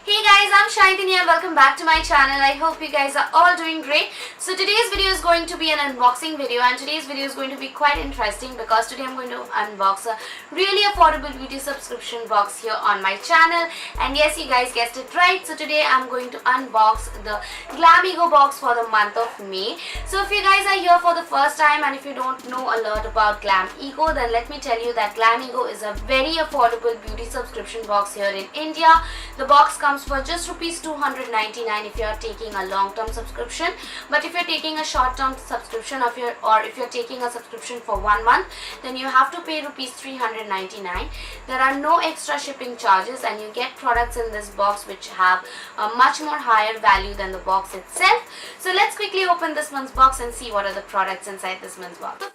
Hey guys, I'm Shantini and welcome back to my channel. I hope you guys are all doing great. So today's video is going to be an unboxing video, and today's video is going to be quite interesting because today I'm going to unbox a really affordable beauty subscription box here on my channel. And yes, you guys guessed it right. So today I'm going to unbox the Glamego box for the month of May. So if you guys are here for the first time and if you don't know a lot about Glamego, then let me tell you that Glamego is a very affordable beauty subscription box here in India. The box comes for just rupees 299 if you are taking a long-term subscription, but if you're taking a short-term subscription or if you're taking a subscription for 1 month, then you have to pay rupees 399. There are no extra shipping charges and you get products in this box which have a much more higher value than the box itself. So let's quickly open this month's box and see what are the products inside this month's box.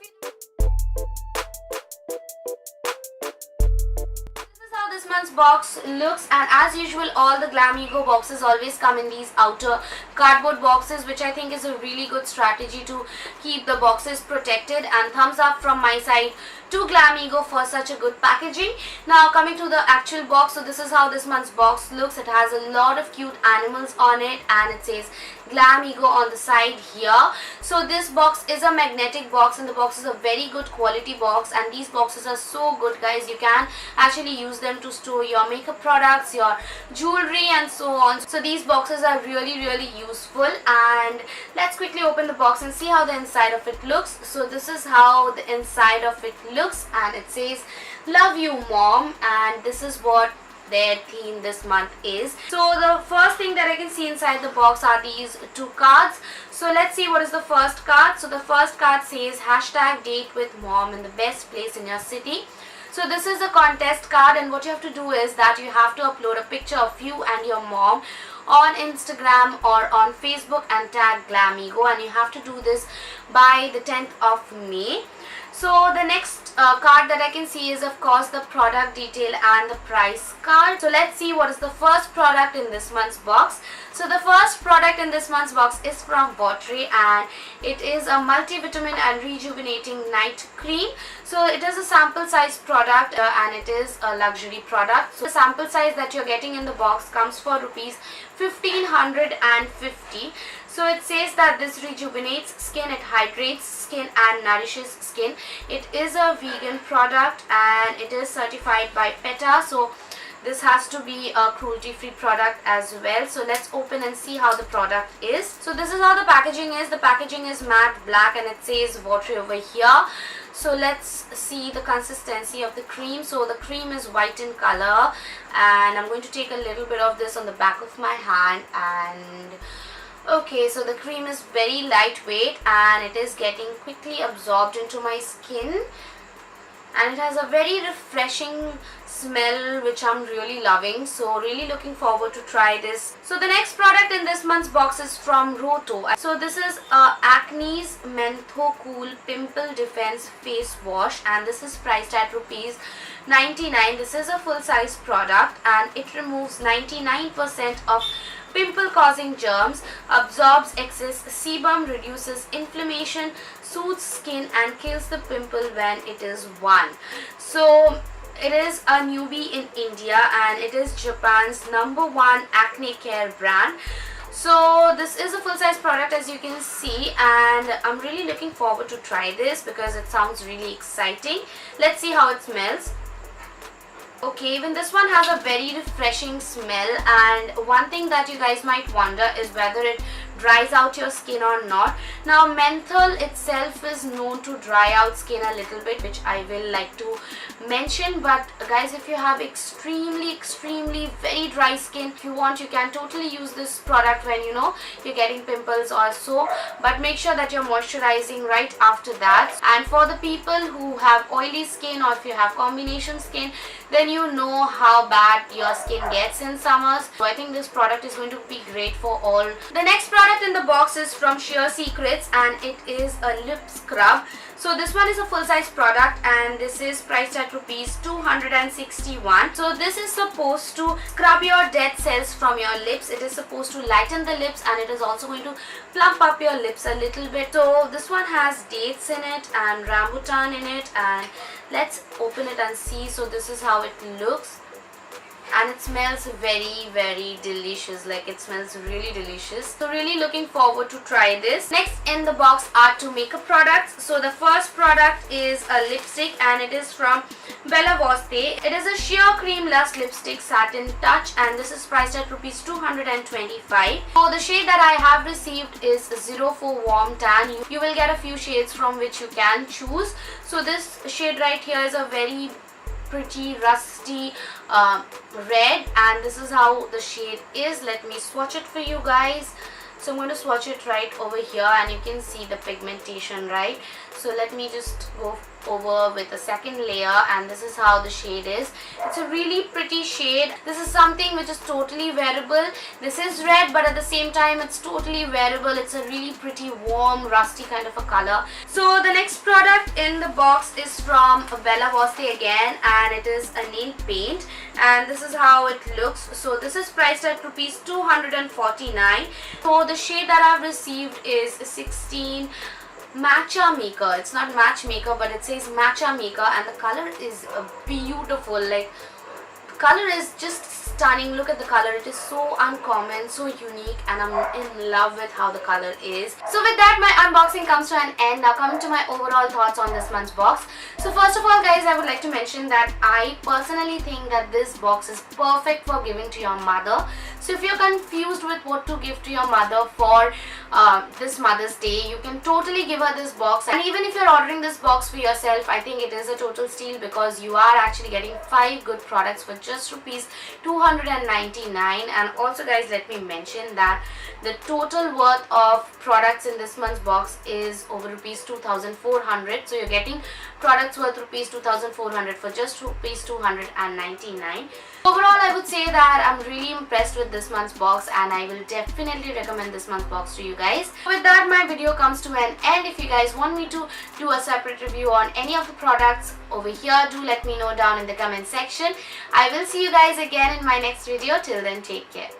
This month's box looks, and as usual all the Glamego boxes always come in these outer cardboard boxes, which I think is a really good strategy to keep the boxes protected, and thumbs up from my side to Glamego for such a good packaging. Now coming to the actual box, so this is how this month's box looks. It has a lot of cute animals on it and it says Glamego on the side here. So this box is a magnetic box and the box is a very good quality box, and these boxes are so good guys. You can actually use them to store your makeup products, your jewelry and so on. So these boxes are really useful, and let's quickly open the box and see how the inside of it looks. So this is how the inside of it looks, and it says love you mom, and this is what their theme this month is. So the first thing that I can see inside the box are these two cards. So let's see what is the first card. So the first card says hashtag date with mom in the best place in your city. So this is a contest card, and what you have to do is that you have to upload a picture of you and your mom on Instagram or on Facebook and tag Glamego, and you have to do this by the 10th of May. So the next card that I can see is of course the product detail and the price card. So let's see what is the first product in this month's box. So the first product in this month's box is from Watery, and it is a multivitamin and rejuvenating night cream. So it is a sample size product and it is a luxury product. So the sample size that you're getting in the box comes for rupees 1550. So it says that this rejuvenates skin, it hydrates skin and nourishes skin. It is a vegan product and it is certified by PETA. So this has to be a cruelty-free product as well. So let's open and see how the product is. So this is how the packaging is. The packaging is matte black and it says Watery over here. So let's see the consistency of the cream. So the cream is white in color, and I'm going to take a little bit of this on the back of my hand. And okay, so the cream is very lightweight and it is getting quickly absorbed into my skin, and it has a very refreshing smell which I'm really loving. So really looking forward to try this. So the next product in this month's box is from Roto. So this is Acne's Mentho Cool Pimple Defense Face Wash, and this is priced at rupees 99. This is a full size product and it removes 99% of pimple causing germs, absorbs excess sebum, reduces inflammation, soothes skin and kills the pimple when it is won. So it is a newbie in India and it is Japan's #1 acne care brand. So this is a full size product as you can see, and I'm really looking forward to try this because it sounds really exciting. Let's see how it smells. Okay, even this one has a very refreshing smell, and one thing that you guys might wonder is whether it dries out your skin or not. Now menthol itself is known to dry out skin a little bit, which I will like to mention, but guys, if you have extremely very dry skin, if you want, you can totally use this product when you know you're getting pimples or so, but make sure that you're moisturizing right after that. And for the people who have oily skin, or if you have combination skin, then you know how bad your skin gets in summers. So I think this product is going to be great for all. The next product in the box is from Sheer Secrets, and it is a lip scrub. So this one is a full size product and this is priced at rupees 261. So this is supposed to scrub your dead cells from your lips. It is supposed to lighten the lips, and it is also going to plump up your lips a little bit. So this one has dates in it and rambutan in it, and let's open it and see. So this is how it looks. and it smells very delicious. Like, it smells really delicious. So really looking forward to try this. Next in the box are 2 makeup products. So the first product is a lipstick, and it is from Bella Voste. It is a sheer cream lust lipstick, satin touch, and this is priced at rupees 225. So the shade that I have received is 04 Warm Tan. You will get a few shades from which you can choose. So this shade right here is a very pretty rusty red, and this is how the shade is. Let me swatch it for you guys. So I'm going to swatch it right over here, and you can see the pigmentation, right? So let me just go over with a second layer, and this is how the shade is. It's a really pretty shade. This is something which is totally wearable. This is red, but at the same time it's totally wearable. It's a really pretty warm rusty kind of a color. So the next product in the box is from Bella Voste again, and it is a nail paint, and this is how it looks. So this is priced at rupees 249. So the shade that I've received is 16 Matcha Maker. It's not Matchmaker, but it says Matcha Maker, and the color is beautiful. Like, the color is just stunning. Look at the color. It is so uncommon, so unique, and I'm in love with how the color is. So with that, my unboxing comes to an end. Now coming to my overall thoughts on this month's box. So first of all, guys, I would like to mention that I personally think that this box is perfect for giving to your mother. So if you're confused with what to give to your mother for this Mother's Day, you can totally give her this box. And even if you're ordering this box for yourself, I think it is a total steal, because you are actually getting 5 good products for just rupees 299. And also, guys, let me mention that the total worth of products in this month's box is over rupees 2,400. So you're getting products worth rupees 2,400 for just rupees 299. Overall, I would say that I'm really impressed with this month's box, and I will definitely recommend this month's box to you guys. With that, my video comes to an end. If you guys want me to do a separate review on any of the products over here, do let me know down in the comment section. I will see you guys again in my next video. Till then, take care.